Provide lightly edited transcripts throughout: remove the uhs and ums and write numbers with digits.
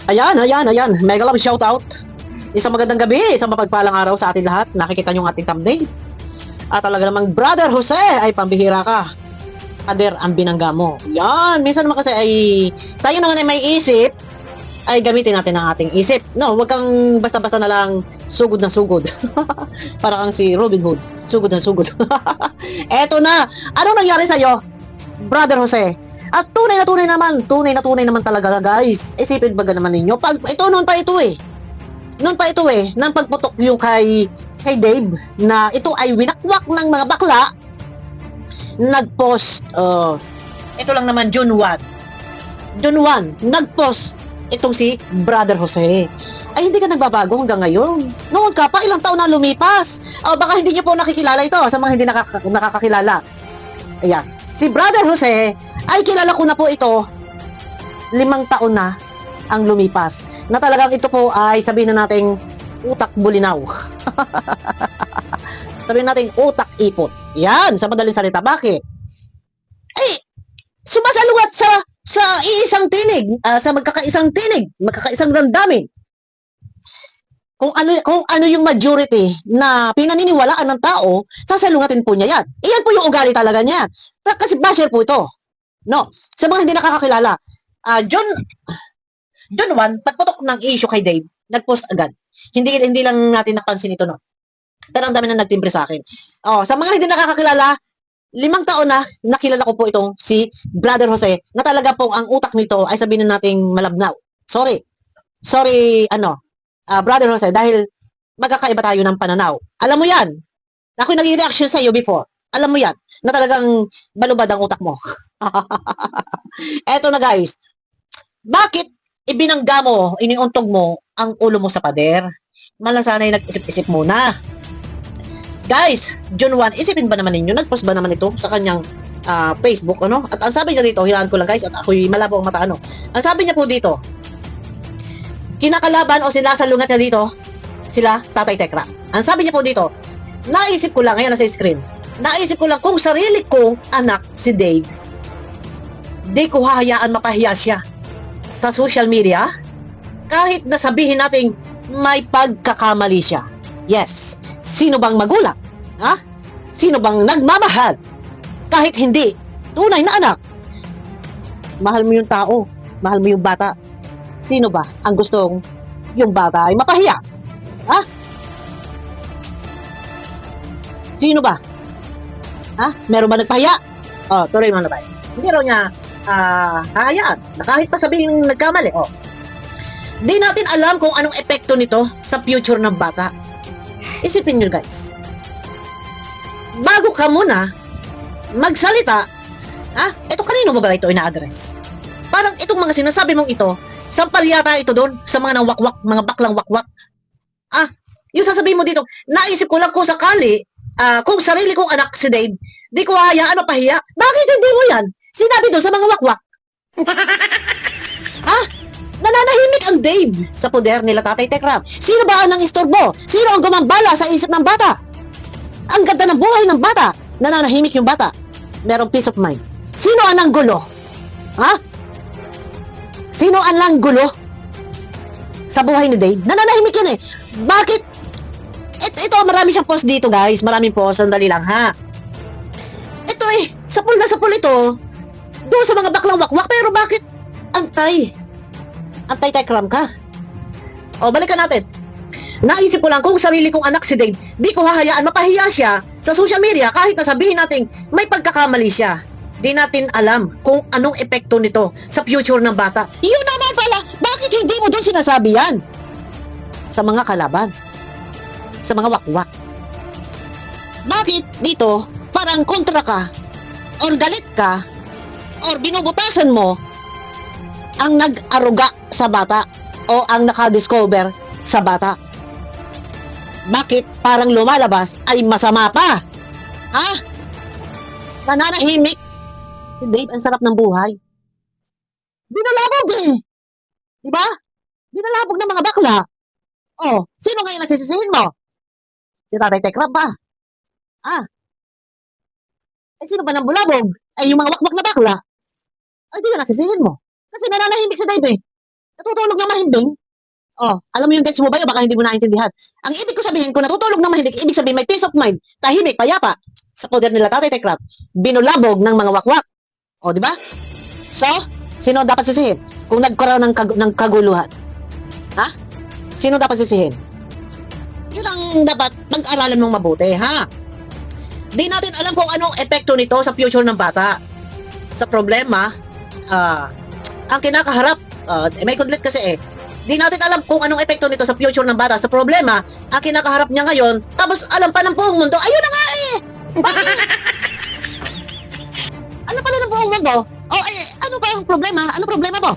Ayan. Mega love shoutout. Isang magandang gabi, isang mapagpalang araw sa atin lahat. Nakikita nyo ang ating thumbnail. At talaga namang Brother Jose ay pambihira ka. Pader ang binangga mo. Yan, minsan naman kasi ay tayo naman ay may isip, ay gamitin natin ang ating isip. No, wag kang basta-basta na lang sugod na sugod. Para kang si Robin Hood. Sugod na sugod. Eto na. Ano nangyari sa'yo, Brother Jose? At tunay naman talaga guys. Isipin baga naman ninyo. Pag, ito noon pa ito eh. Nang pagputok yung kay Dave na ito ay winakwak ng mga bakla, nagpost, ito lang naman June 1, nagpost itong si Brother Jose. Ay hindi ka nagbabago hanggang ngayon. Noon ka pa, ilang taon na lumipas. Baka hindi niyo po nakikilala ito sa mga hindi nakakakilala. Ayan. Si Brother Jose, ay kilala ko na po ito, 5 taon na ang lumipas. Na talagang ito po ay sabihin na nating utak bulinaw. Sabihin nating utak ipot. Yan, sa madaling salita. Bakit? Ay, sumasaluwat sa iisang tinig, sa magkakaisang damdamin. Kung ano yung majority na pinaniniwalaan ng tao, sasalungatin po niya yan. Iyan po yung ugali talaga niya. Kasi basher po ito. No, sa mga hindi nakakakilala, John 1, pagputok ng issue kay Dave, nag-post agad. Hindi lang natin napansin ito, no. Pero ang dami na nagtimbre sa akin. Sa mga hindi nakakakilala, 5 taon na nakilala ko po itong si Brother Jose, na talaga po ang utak nito ay sabihin na nating malabnaw. Sorry, Brother Jose, dahil magkakaiba tayo ng pananaw. Alam mo yan. Ako'y nag-reaction sa iyo before. Alam mo yan, na talagang balubad ang utak mo. Eto na guys, bakit ibinangga mo, iniuntog mo ang ulo mo sa pader? Malasanay nag-isip-isip muna. Guys, June 1, isipin ba naman ninyo, nag-post ba naman ito sa kanyang Facebook, ano? At ang sabi niya dito, hilaan ko lang guys, at ako'y malabo ang mata, ano? Ang sabi niya po dito, kinakalaban o sinasalungat niya dito, sila Tatay Tekra. Ang sabi niya po dito, naisip ko lang, ayan nasa screen, naisip ko lang kung sarili kong anak si Dave, di ko hahayaan mapahiya siya sa social media, kahit na sabihin nating may pagkakamali siya. Yes, sino bang magulang? Ha? Sino bang nagmamahal? Kahit hindi tunay na anak. Mahal mo yung tao, mahal mo yung bata. Sino ba ang gustong yung bata ay mapahiya? Ha? Sino ba? Ha? Meron ba nagpahiya? Tuloy mo na ba? Hindi raw niya hahayaan na kahit pa sabihin nagkamali. Di natin alam kung anong epekto nito sa future ng bata. Isipin nyo guys, bago ka muna magsalita, ito kanino mo ba ito ina-address? Parang itong mga sinasabi mong ito, sampal yata ito doon sa mga wakwak, mga baklang wakwak. Yung sasabihin mo dito, naisip ko lang kung sakali, kung sarili kong anak si Dave, di ko hayaan mapahiya. Bakit hindi mo yan sinabi doon sa mga wakwak? Nananahimik ang Dave sa poder nila Tatay Tekram. Sino ba ang istorbo? Sino ang gumambala sa isip ng bata? Ang ganda ng buhay ng bata. Nananahimik yung bata. Merong peace of mind. Sino ang nanggulo? Sino ang nanggulo sa buhay ni Dave? Nananahimik yan eh. Bakit? Ito, marami siyang post dito guys. Maraming post. Sandali lang ha. Ito eh, sapul na sapul ito. Doon sa mga baklang wakwak. Pero bakit Antay Tekram ka? Balikan natin. Naisip ko lang kung sarili kong anak si Dave, di ko hahayaan mapahiya siya sa social media kahit na sabihin natin may pagkakamali siya. Di natin alam kung anong epekto nito sa future ng bata. Yun naman pala, bakit hindi mo doon sinasabi yan? Sa mga kalaban. Sa mga wakwak. Bakit dito parang kontra ka or galit ka or binubutasan mo ang nag-aruga sa bata o ang nakadiscover sa bata? Bakit parang lumalabas ay masama pa? Nananahimik si Dave, ang sarap ng buhay. Binalabog eh. Diba? Binalabog ng mga bakla. Sino ngayon nasisisihin mo? Si Tatay Tekram ba? Sino ba ng bulabog? Yung mga wakwak na bakla. Ay, di ka nasisihin mo. Kasi nananahimik si Dave eh. Natutulog ng mahimbing? Oh, alam mo yung gets mo ba yun? Baka hindi mo naintindihan. Ang ibig ko sabihin, kung natutulog ng mahimbing, ibig sabihin may peace of mind, tahimik, payapa, sa poder nila Tatay Tekrap, binulabog ng mga wakwak. O, di ba? So, sino dapat sisihin? Kung nagkaroon ng kaguluhan. Ha? Sino dapat sisihin? Yun ang dapat pag-aralan mong mabuti, ha? Di natin alam kung anong epekto nito sa future ng bata. Sa problema, ang kinakaharap, may kudlit kasi di natin alam kung anong epekto nito sa future ng bata. Sa problema, ang kinakaharap niya ngayon, tapos alam pa ng buong mundo, ayun na nga Bakit? Alam pala ng buong mundo, ano ba ang problema? Ano problema mo?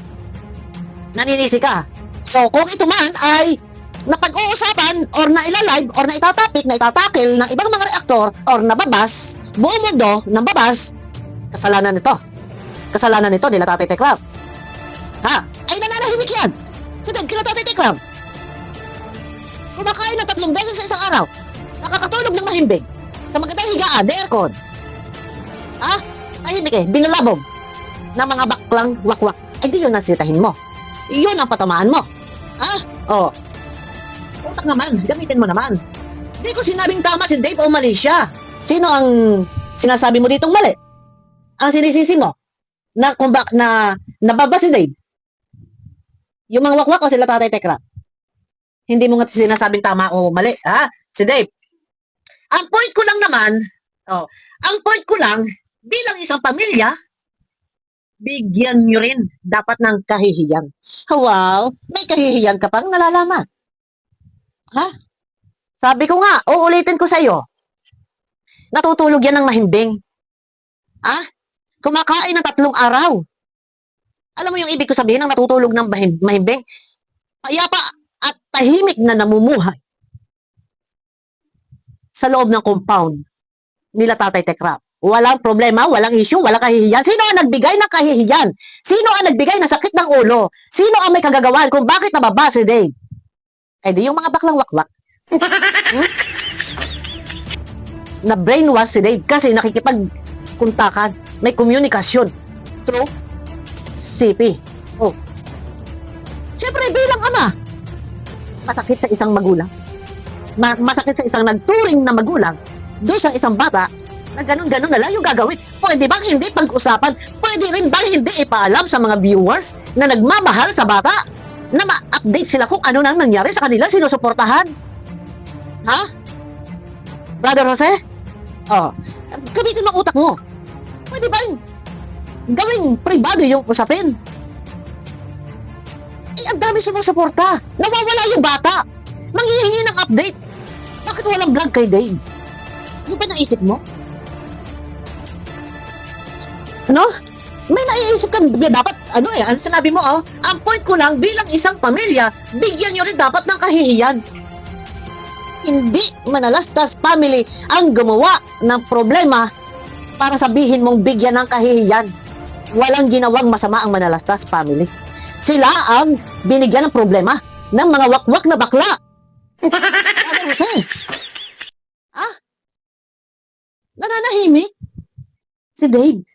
Naninisi ka. So, kung ito man ay napag-uusapan or nailalive or naitatapik, naitatakil ng ibang mga reaktor or nababas, buong mundo ng babas, kasalanan nito. Kasalanan nito nila Tatay Tekrap. Ha? Ay nananahimik yan. Si Dad, kila Tatay Tekrap. Kumakain na 3 beses sa isang araw. Nakakatulog ng mahimbing. Sa magandang higaan, aircon. Ha? Tahimik binulabog ng mga baklang wakwak. Ay di yun nasitahin mo. Yun ang patamaan mo. Ha? O. Utak naman, gamitin mo naman. Di ko sinabing tama si Dave o mali siya. Sino ang sinasabi mo ditong mali? Ang sinisisi mo? Na kung na nababa si Dave? Yung mga wakwak o sila Tatay Tekrap? Hindi mo nga sinasabing tama o mali, ha? Si Dave. Ang point ko lang naman, bilang isang pamilya, bigyan nyo rin dapat ng kahihiyan. Wow, may kahihiyan ka pang nalalaman. Ha? Sabi ko nga, uulitin ko sa iyo. Natutulog yan ng mahimbing. Ha? Kumakain ng 3 araw. Alam mo yung ibig ko sabihin ng natutulog ng mahimbing? Payapa at tahimik na namumuhay sa loob ng compound nila Tatay Tekrap. Walang problema, walang issue, walang kahihiyan. Sino ang nagbigay ng kahihiyan? Sino ang nagbigay ng sakit ng ulo? Sino ang may kagagawan kung bakit nababa si Dave? Eh di yung mga baklang wakwak. Na brainwash si Dave kasi nakikipagkuntakan, may komunikasyon through city. Oh. Siyempre bilang ama, masakit sa isang magulang. Masakit sa isang nagturing na magulang doon sa isang bata na ganun-ganun na lang yung gagawin. Pwede bang hindi pag-usapan? Pwede rin bang hindi ipaalam sa mga viewers na nagmamahal sa bata na ma-update sila kung ano nang nangyari sa kanila, sinusuportahan? Ha? Brother Jose? Oh, gamitin mo ang utak mo. Pwede bang gawing privado yung usapin? Ang dami sumusuporta. Nawawala yung bata. Manghihingi ng update. Bakit walang vlog kay Dave? Ano ba naisip mo? Ano? May naiisip ka dapat, ano sinabi mo, ang point ko lang, bilang isang pamilya, bigyan nyo rin dapat ng kahihiyan. Hindi Manalastas family ang gumawa ng problema para sabihin mong bigyan ng kahihiyan. Walang ginawang masama ang Manalastas family. Sila ang binigyan ng problema ng mga wakwak na bakla. Ano mo siya? Ha? Nananahimik? Si Dave.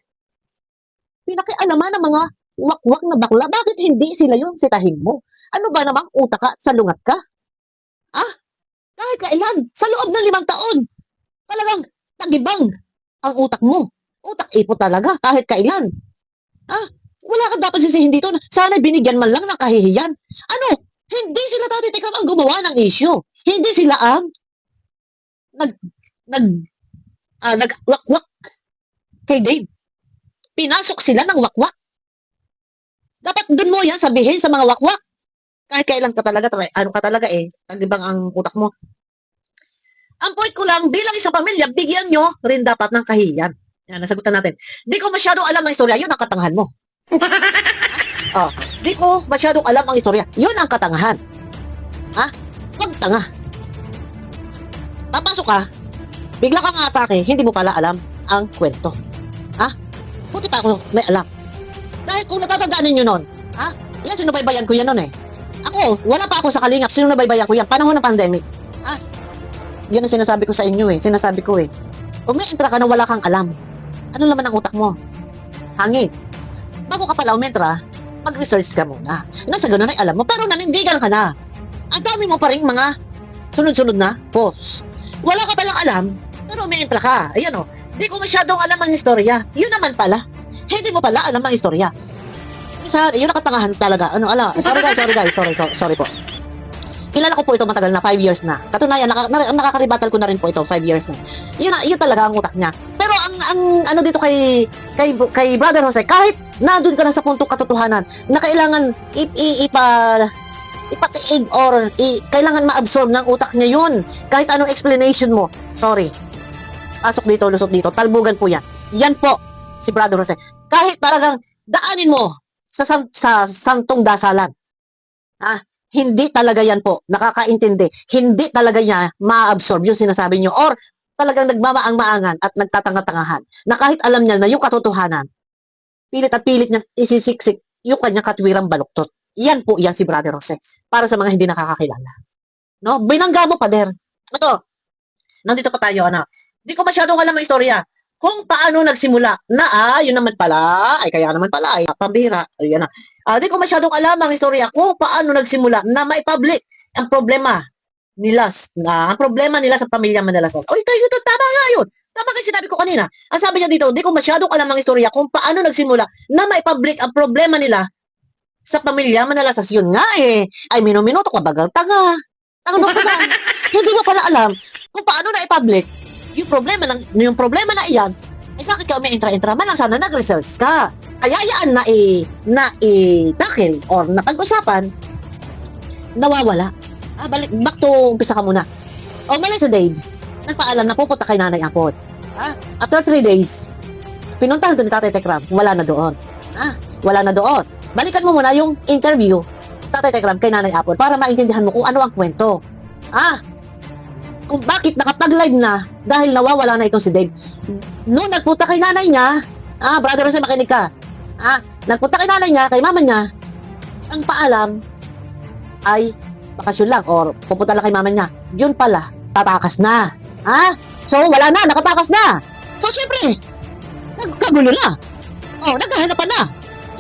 Pinakialaman ng mga wakwak na bakla. Bakit hindi sila yung sitahin mo? Ano ba namang utak ka sa lungat ka? Ha? Kahit kailan, sa loob ng 5 taon, talagang nagibang ang utak mo. Utak ipo talaga, kahit kailan. Ha? Wala kang dapat sisihin dito na sana binigyan man lang ng kahihiyan. Ano? Hindi sila Tatay Tekrap ang gumawa ng issue. Hindi sila ang nagwakwak kay Dave. Pinasok sila ng wakwak. Dapat dun mo yan sabihin sa mga wakwak. Kahit kailan ka talaga, nagibang ang utak mo. Ang point ko lang, bilang isang pamilya, bigyan nyo rin dapat ng kahihiyan. Yan, nasagutan natin. Di ko masyadong alam ang istorya, yun ang katangahan mo. Di ko masyadong alam ang istorya, yun ang katangahan. Ha? Huwag tanga. Papasok ka, bigla kang atake, hindi mo pala alam ang kwento. Ha? Buti pa ako may alam. Dahil kung natatandaan ninyo nun, yan, sinubaybayan ko yan nun Ako, wala pa ako sa Kalingap, sinubaybayan ko yan, panahon ng pandemic. Yan ang sinasabi ko sa inyo sinasabi ko Kung may entra ka na wala kang alam, ano naman ang utak mo? Hangin. Bago ka pala umentra, mag-research ka muna. Nasa ganun ay alam mo, pero nanindigan ka na. Ang dami mo pa rin mga sunod-sunod na post. Wala ka palang alam, pero umiimpla ka. Ayan o, di ko masyadong alam ang istorya. Yun naman pala. Hindi mo pala alam ang istorya. Isa, yun nakatangahan talaga. Sorry po. Kilala ko po ito matagal na, 5 years na. Katunayan, nakakaribatal ko na rin po ito, 5 years na. Yun talaga ang utak niya. Pero ang ano dito kay Brother Jose, kahit nandun ka na sa puntong katotohanan, na kailangan ipatiig or kailangan ma-absorb ng utak niya yun. Kahit anong explanation mo. Sorry. Pasok dito, lusot dito. Talbugan po yan. Yan po, si Brother Jose. Kahit talagang daanin mo sa santong dasalan. Hindi talaga yan po, nakakaintindi. Hindi talaga niya ma-absorb yung sinasabi niyo or talagang nagmamaang-maangan at nagtatanga-tangahan na kahit alam niya na yung katotohanan, pilit at pilit niya isisiksik yung kanyang katwirang baluktot. Yan po yan si Brother Jose para sa mga hindi nakakakilala. No? Binangga mo, pader. Ito, nandito pa tayo, Di ko masyadong alam ang istorya kung paano nagsimula na, yun naman pala, ay kaya naman pala, ay pambihira, ayan na. Di ko masyadong alam ang istorya kung paano nagsimula na mai-public ang problema nila, ang problema nila sa pamilya Manalastas. Oy, kayo to, tama nga yun. Tama kayo sinabi ko kanina. Ang sabi niya dito, di ko masyadong alam ang istorya kung paano nagsimula na mai-public ang problema nila sa pamilya Manalastas. Yun nga ay minuminuto ka bagal, tanga. Tanga mo pala. Hindi mo pala alam kung paano na i-public yung problema na iyan, bakit ka umiintra-intra man lang sana nag-research ka. Kaya yan na i-tackle or napag-usapan, nawawala. Back to umpisa ka muna. Umalis sa Dave, nagpaalam na pupunta kay Nanay Apod. After 3 days, pinuntahan doon ni Tatay Tekram, wala na doon. Wala na doon. Balikan mo muna yung interview, Tatay Tekram kay Nanay Apod para maintindihan mo kung ano ang kwento. Kung bakit nakapag-live na dahil nawawala na itong si Dave. Noong nagpunta kay nanay niya, Brother Jose, makinig ka. Nagpunta kay nanay niya, kay mama niya, ang paalam ay bakasyon lang or pupunta lang kay mama niya. Yun pala, tatakas na. So, wala na, nakatakas na. So, siyempre, nagkagulo na. Naghahanapan na.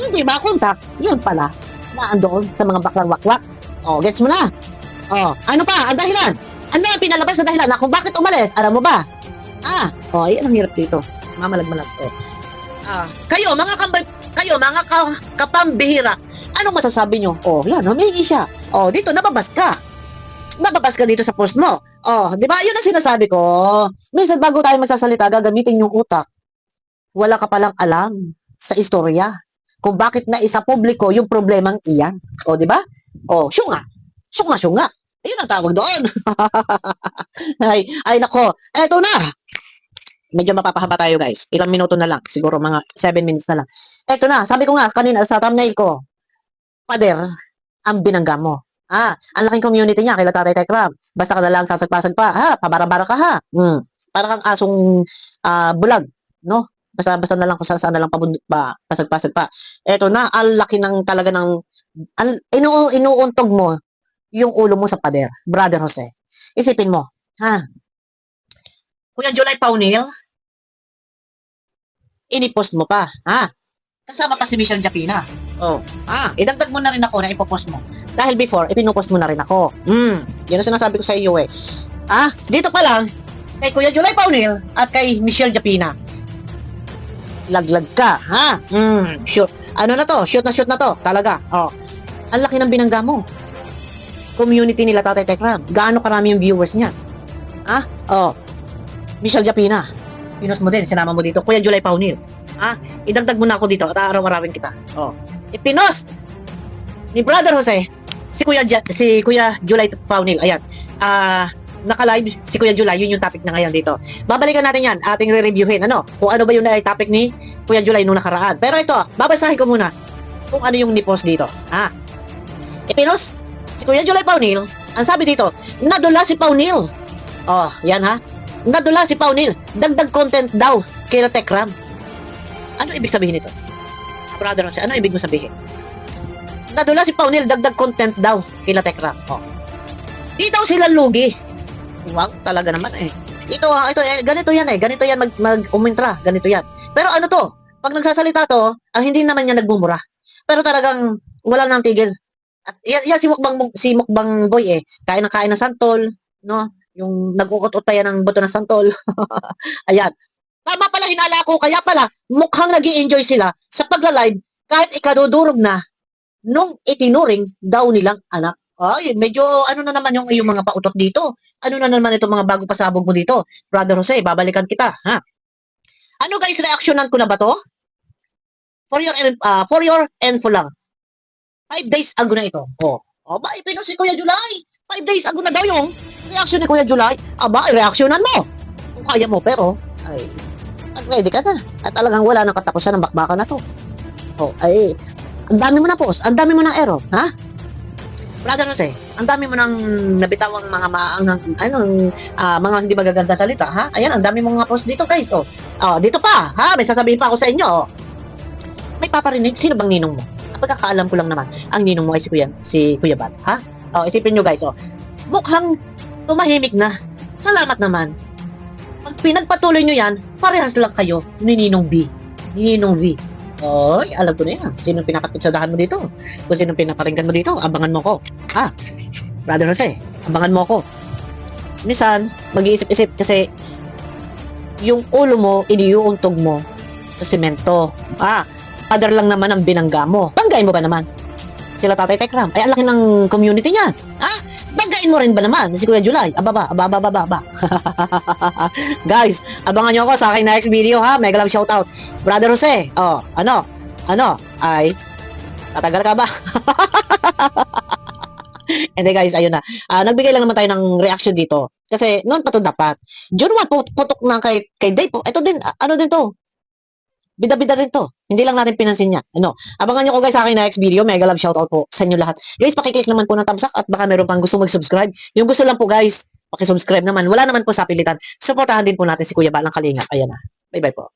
Hindi makontak. Yun pala, naandoon sa mga baklang wakwak. Gets mo na. Ano pa, ang dahilan? Ano ang pinalabas na dahilan na kung bakit umalis? Alam mo ba? Yan ang hirap dito. Mamalag-malag. Kayo, mga kapambihira, anong masasabi nyo? Yan, humihingi siya. Dito, nababas ka. Nababas ka dito sa post mo. Di ba? Yun ang sinasabi ko. Minsan bago tayo magsasalita, gagamitin yung utak. Wala ka palang alam sa istorya kung bakit na isa publiko yung problemang iyan. Di ba? Syunga. Ayun ang tawag doon. ay nako. Eto na. Medyo mapapahaba tayo, guys. Ilang minuto na lang. Siguro mga 7 minutes na lang. Eto na. Sabi ko nga kanina sa thumbnail ko, pader, ang binangga mo. Ang laking community niya kay Tatay Tekram. Basta ka na lang sasagpasan pa. Pabara-bara ka ha. Para kang asong bulag. No? Basta na lang kung saan na lang pasagpasag pa. Eto na. Ang laki ng talaga ng inuuntog mo yung ulo mo sa pader, Brother Jose. Isipin mo, Kuya July Paunil, inipost mo pa, kasama pa si Michelle Japina. Idagdag mo na rin ako na ipopost mo. Dahil before, ipinupost mo na rin ako. Yan ang sinasabi ko sa iyo dito pa lang, kay Kuya July Paunil at kay Michelle Japina. Laglag ka, shoot. Ano na to? Shoot na to. Talaga. Ang laki ng binangga mo. Community nila Tatay Tekram. Gaano karami yung viewers niya? Michelle Japina. Pinos mo din, sinama mo dito. Kuya July Paunil. Idagdag mo na ako dito at aaraw-arawin kita. Ipinos ni Brother Jose si Kuya July Paunil. Ayan. Naka-live si Kuya July. Yun yung topic na ngayon dito. Babalikan natin yan. Ating re-reviewin. Kung ano ba yung topic ni Kuya July nung nakaraan. Pero ito, babasahin ko muna kung ano yung ni-post dito. Ipinos si Kuya July Paunil, ang sabi dito, nadula si Paunil. Yan Nadula si Paunil. Dagdag content daw kay Tekram. Ano ibig sabihin nito? Brother Jose, ano ibig mo sabihin? Nadula si Paunil, dagdag content daw kay Tekram. Di daw sila lugi. Wow, talaga naman Ito, ganito yan Ganito yan mag-umintra. Ganito yan. Pero ano to? Pag nagsasalita to, hindi naman niya nagmumura. Pero talagang wala nang tigil. At yan si Mukbang Boy eh. Kain ng santol, no? Yung nag-uot-ut pa yan ng buto ng santol. Ayan. Tama pala hinala ko, kaya pala mukhang nag enjoy sila sa pagla-live kahit ikadudurog na nung itinuring daw nilang anak. Ay, medyo ano na naman yung mga pautot dito. Ano na naman itong mga bago pasabog mo dito? Brother Jose, babalikan kita, ha? Ano guys, reaksyonan ko na ba to? For your info lang. 5 days ago na ito. Ba, ipino si Kuya July. 5 days ago na daw yung reaction ni Kuya July. Aba, reaksyonan mo. Kung kaya mo, pero, ay, ready ka na. At talagang wala nang katapusan ng bakbakan na to. Ay, ang dami mo na post, ang dami mo ng error, ha? Brother Jose, ang dami mo nang nabitawang mga mga hindi magaganda salita, ha? Ayan, ang dami mong mga post dito, guys. Dito pa, ha? May sasabihin pa ako sa inyo. May paparinig, sino bang ninong mo? Ang pagkakaalam ko lang naman, ang ninong mo ay si Kuya Bat, ha? Isipin nyo, guys, mukhang tumahimik na. Salamat naman. Pag pinagpatuloy nyo yan, parehas lang kayo ni Ninong B. Ni Ninong V. Oy, alam ko na yan. Sinong pinakatutsadahan mo dito? Kung sinong pinaparinggan mo dito, abangan mo ko. Brother Jose, abangan mo ko. Minsan, mag-iisip-isip kasi yung ulo mo, iniuuntog mo sa semento. Pader lang naman ang binangga mo. Banggain mo ba naman? Sila Tatay Tekram. Ay, ang laki ng community niya. Banggain mo rin ba naman si Kuya July? Aba. Guys, abangan nyo ako sa aking next video, ha? Mega love shoutout. Brother Jose, ay, tatagal ka ba? Hindi guys, ayun na. Nagbigay lang naman tayo ng reaction dito. Kasi noon pa to dapat. June 1, putok na kay Dave. Ito din, ano din to? Bida-bida rin to. Hindi lang natin pinansin yan. Abangan nyo ko guys sa aking next video. Mega love shoutout po sa inyo lahat. Guys, pakiclick naman po ng thumbs up at baka meron pang gusto mag-subscribe. Yung gusto lang po guys, pakisubscribe naman. Wala naman po sa pilitan. Supportahan din po natin si Kuya Balang Kalingap. Ayan na. Bye-bye po.